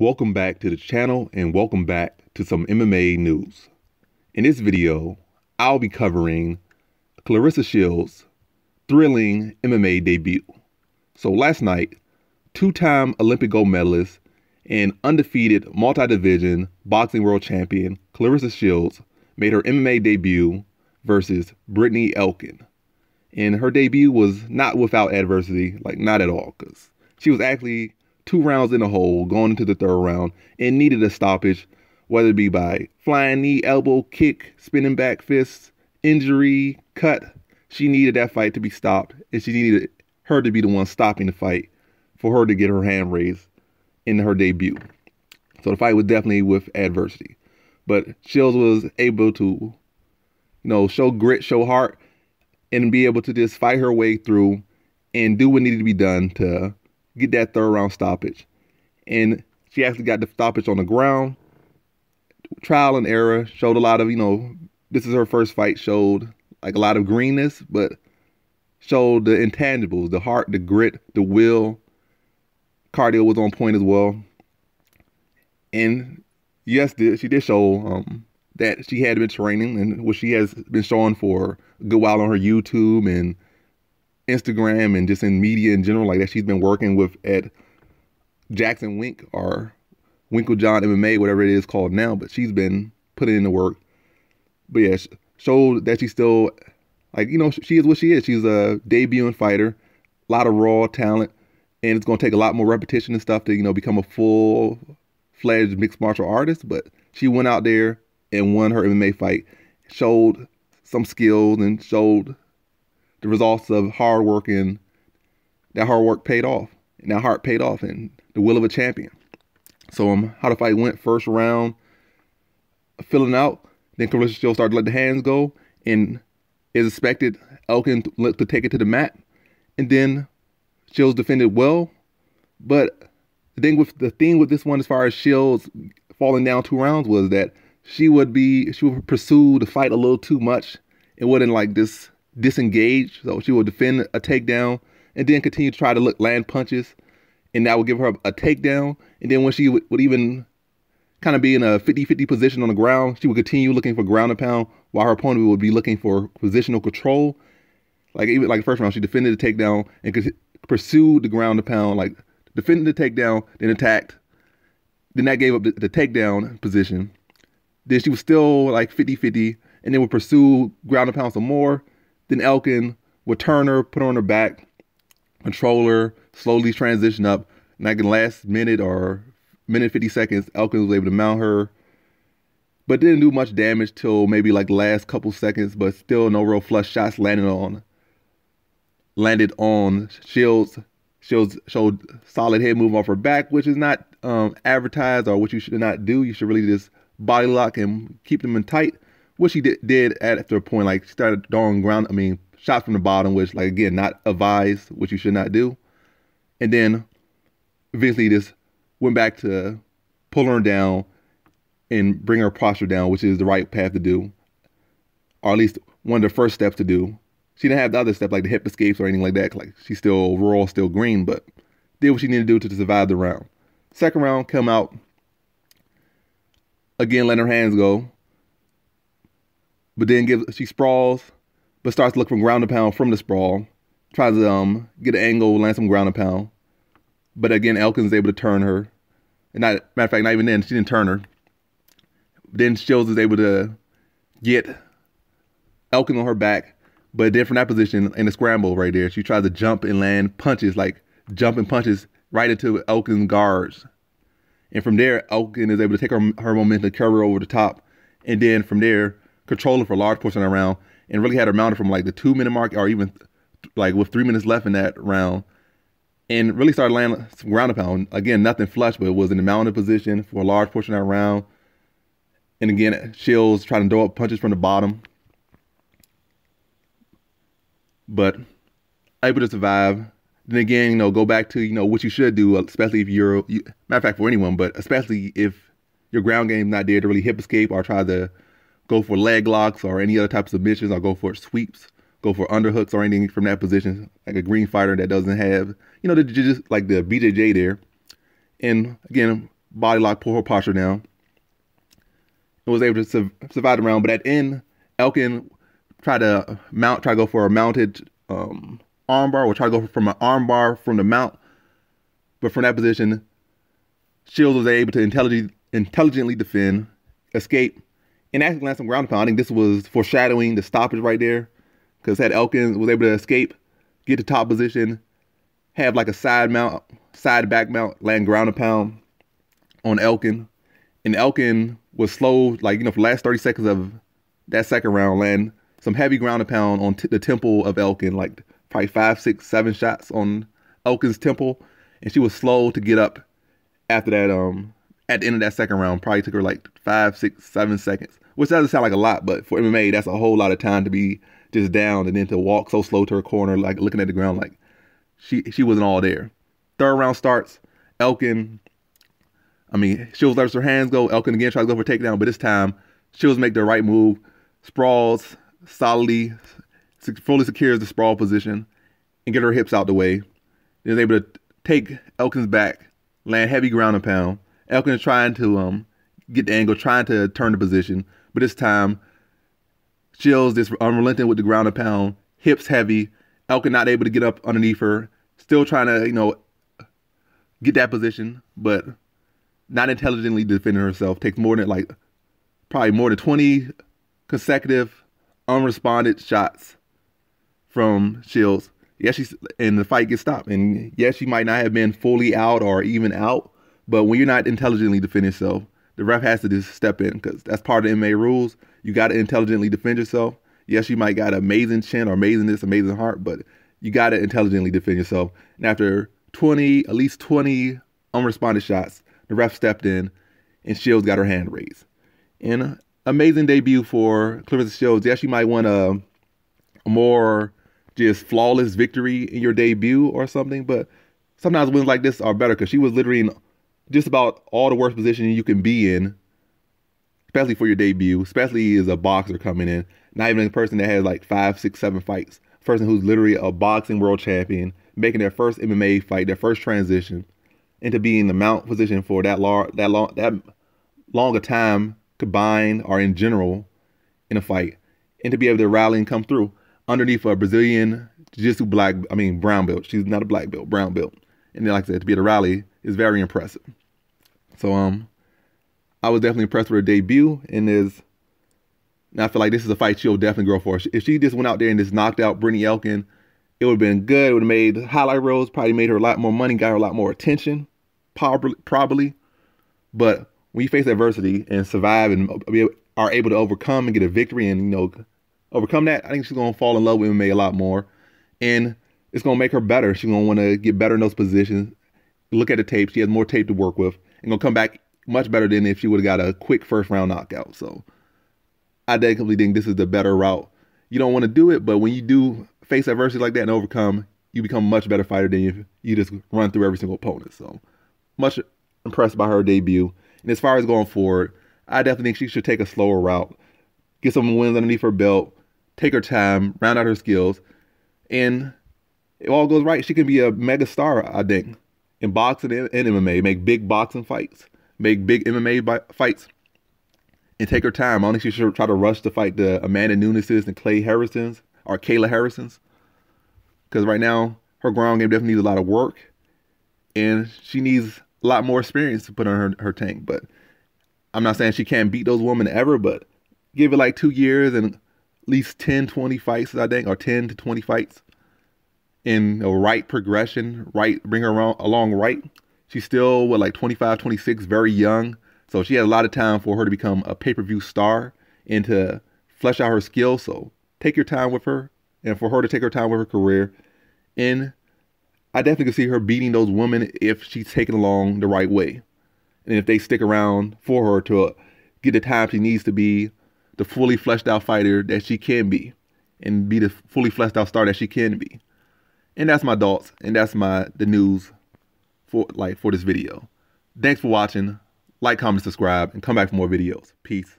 Welcome back to the channel and welcome back to some MMA news. In this video, I'll be covering Claressa Shields' thrilling MMA debut. So last night, two-time Olympic gold medalist and undefeated multi-division boxing world champion Claressa Shields made her MMA debut versus Brittney Elkin. And her debut was not without adversity, like not at all, because she was actually 2 rounds in the hole going into the 3rd round and needed a stoppage, whether it be by flying knee, elbow, kick, spinning back fists, injury, cut. She needed that fight to be stopped, and she needed her to be the one stopping the fight for her to get her hand raised in her debut. So the fight was definitely with adversity. But Shields was able to, show grit, show heart, and be able to just fight her way through and do what needed to be done to get that 3rd round stoppage. And she actually got the stoppage on the ground. Trial and error, showed a lot of, this is her first fight, showed like a lot of greenness, but showed the intangibles, the heart, the grit, the will. Cardio was on point as well. And yes, she did show that she had been training, and what she has been showing for a good while on her YouTube and Instagram and just in media in general, like that she's been working with at Jackson Wink or Winklejohn MMA, whatever it is called now, but she's been putting in the work. But yeah, showed that she's still, she is what she is. She's a debuting fighter, a lot of raw talent, and it's going to take a lot more repetition and stuff to, become a full-fledged mixed martial artist. But she went out there and won her MMA fight, showed some skills and showed the results of hard work, and that hard work paid off, and that heart paid off, and the will of a champion. So how the fight went: 1st round, filling out, then Claressa Shields started to let the hands go, and as expected, Elkin looked to take it to the mat, and then Shields defended well. But the thing with this one, as far as Shields falling down 2 rounds, was that she would pursue the fight a little too much. It wouldn't disengage, so she would defend a takedown and then continue to try to land punches, and that would give her a takedown. And then when she would even kind of be in a 50-50 position on the ground, she would continue looking for ground and pound while her opponent would be looking for positional control. Even the 1st round, she defended the takedown and pursued the ground and pound, defended the takedown, then attacked. Then that gave up the takedown position. Then she was still 50-50 and then would pursue ground and pound some more. Then Elkin would turn her, put her on her back, control her, slowly transition up. And in the last minute or minute 50 seconds, Elkin was able to mount her, but didn't do much damage till maybe the last couple seconds, but still no real flush shots landed on Shields. Shields showed solid head move off her back, which is not advertised or what you should not do. You should really just body lock and keep them in tight. What she did after a point, she started throwing shots from the bottom, which, again, not advised, which you should not do. And then eventually just went back to pull her down and bring her posture down, which is the right path to do, or at least one of the first steps to do. She didn't have the other step, like the hip escapes or anything like that. She's still raw, still green, but did what she needed to do to survive the round. 2nd round, come out, again, letting her hands go. But then she sprawls, but starts to look for ground and pound from the sprawl. Tries to get an angle, land some ground and pound. But again, Elkin's able to turn her. And matter of fact, not even then, she didn't turn her. Then Shields is able to get Elkin on her back. But then from that position, in the scramble right there, she tries to jump and land punches, jumping punches right into Elkin's guards. And from there, Elkin is able to take her momentum, carry her over the top. And then from there, control her for a large portion of the round, and really had her mounted from the 2-minute mark, or even with 3 minutes left in that round, and really started landing some ground and pound. Again, nothing flush, but it was in the mounted position for a large portion of that round. And again, Shields trying to throw up punches from the bottom, but able to survive. Then again, go back to, what you should do, especially if matter of fact, for anyone, but especially if your ground game's not there to really hip escape or try to go for leg locks or any other type of submissions, or go for sweeps, go for underhooks or anything from that position, like a green fighter that doesn't have, just the BJJ there. And again, body lock, pull her posture down, and was able to survive the round. But at the end, Elkin tried to go for a mounted armbar, or try to go from an armbar from the mount. But from that position, Shields was able to intelligently defend, escape, and actually land some ground and pound. I think this was foreshadowing the stoppage right there, because had Elkin was able to escape, get to top position, have like a side back mount, land ground and pound on Elkin. And Elkin was slow, like, for the last 30 seconds of that second round, land some heavy ground and pound on the temple of Elkin, like probably 5, 6, 7 shots on Elkin's temple. And she was slow to get up after that, at the end of that second round. Probably took her like 5, 6, 7 seconds, which doesn't sound like a lot, but for MMA, that's a whole lot of time to be just down and then to walk so slow to her corner, like looking at the ground like she wasn't all there. Third round starts. Elkin, Shields lets her hands go. Elkin again tries to go for a takedown, but this time Shields make the right move, sprawls solidly, fully secures the sprawl position, and get her hips out the way. Then is able to take Elkin's back, land heavy ground and pound. Elkin is trying to get the angle, trying to turn the position, but this time Shields is unrelenting with the ground and pound, hips heavy. Elkin not able to get up underneath her, still trying to, get that position, but not intelligently defending herself. Takes probably more than 20 consecutive unresponded shots from Shields. Yes, and the fight gets stopped. And yes, she might not have been fully out or even out, but when you're not intelligently defending yourself, the ref has to just step in, because that's part of the MMA rules. You got to intelligently defend yourself. Yes, you might got amazing chin or amazing this, amazing heart, but you got to intelligently defend yourself. And after at least 20 unresponded shots, the ref stepped in and Shields got her hand raised. And amazing debut for Claressa Shields. Yes, you might want a more just flawless victory in your debut or something, but sometimes wins like this are better, because she was literally in just about all the worst positions you can be in, especially for your debut, especially as a boxer coming in, not even a person that has like 5, 6, 7 fights, a person who's literally a boxing world champion, making their first MMA fight, their first transition, and to be in the mount position for that long a time combined or in general in a fight, and to be able to rally and come through underneath a Brazilian Jiu-Jitsu brown belt. She's not a black belt, brown belt. And then, like I said, to be able to rally is very impressive. So I was definitely impressed with her debut, and I feel like this is a fight she'll definitely go for. If she just went out there and just knocked out Brittney Elkin, it would have been good. It would have made highlight reels, probably made her a lot more money, got her a lot more attention, probably. But when you face adversity and survive and are able to overcome and get a victory and, overcome that, I think she's going to fall in love with MMA a lot more. And it's going to make her better. She's going to want to get better in those positions, look at the tape. She has more tape to work with, and going to come back much better than if she would have got a quick first round knockout. So I definitely think this is the better route. You don't want to do it, but when you do face adversity like that and overcome, you become a much better fighter than if you just run through every single opponent. So much impressed by her debut. And as far as going forward, I definitely think she should take a slower route, get some wins underneath her belt, take her time, round out her skills, and if all goes right, she can be a mega star, I think, in boxing and MMA, make big boxing fights, make big MMA fights, and take her time. I don't think she should try to rush to fight the Amanda Nunes's and Kayla Harrison's, because right now her ground game definitely needs a lot of work, and she needs a lot more experience to put on her tank. But I'm not saying she can't beat those women ever, but give it like 2 years and at least 10, 20 fights, I think, or 10 to 20 fights in a right progression, bring her along right. She's still, like 25, 26, very young. So she has a lot of time for her to become a pay-per-view star and to flesh out her skills. So take your time with her, and for her to take her time with her career. And I definitely can see her beating those women if she's taken along the right way. And if they stick around for her to get the time she needs to be the fully fleshed out fighter that she can be, and be the fully fleshed out star that she can be. And that's my thoughts, and that's the news for this video. Thanks for watching. Like, comment, subscribe, and come back for more videos. Peace.